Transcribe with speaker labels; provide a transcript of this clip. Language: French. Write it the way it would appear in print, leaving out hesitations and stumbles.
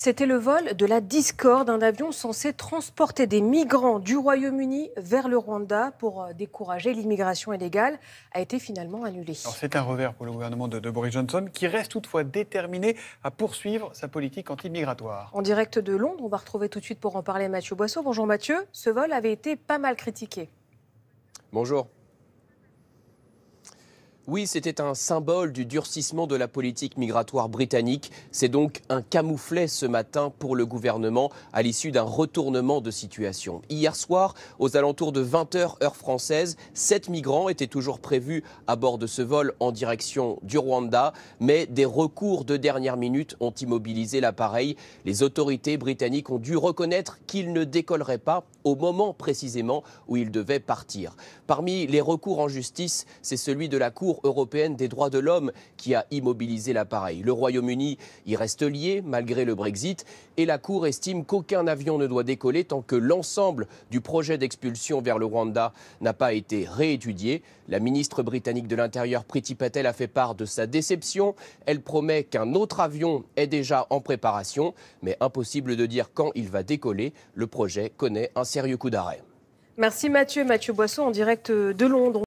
Speaker 1: C'était le vol de la Discord, un avion censé transporter des migrants du Royaume-Uni vers le Rwanda pour décourager l'immigration illégale, a été finalement annulé.
Speaker 2: C'est un revers pour le gouvernement de Boris Johnson, qui reste toutefois déterminé à poursuivre sa politique anti-migratoire.
Speaker 1: En direct de Londres, on va retrouver tout de suite pour en parler Mathieu Boisseau. Bonjour Mathieu, ce vol avait été pas mal critiqué.
Speaker 3: Bonjour. Oui, c'était un symbole du durcissement de la politique migratoire britannique. C'est donc un camouflet ce matin pour le gouvernement à l'issue d'un retournement de situation. Hier soir, aux alentours de 20h heure française, 7 migrants étaient toujours prévus à bord de ce vol en direction du Rwanda, mais des recours de dernière minute ont immobilisé l'appareil. Les autorités britanniques ont dû reconnaître qu'il ne décollerait pas au moment précisément où il devait partir. Parmi les recours en justice, c'est celui de la Cour européenne des droits de l'homme qui a immobilisé l'appareil. Le Royaume-Uni y reste lié malgré le Brexit et la Cour estime qu'aucun avion ne doit décoller tant que l'ensemble du projet d'expulsion vers le Rwanda n'a pas été réétudié. La ministre britannique de l'Intérieur, Priti Patel, a fait part de sa déception. Elle promet qu'un autre avion est déjà en préparation, mais impossible de dire quand il va décoller. Le projet connaît un sérieux coup d'arrêt.
Speaker 1: Merci Mathieu Boisseau en direct de Londres.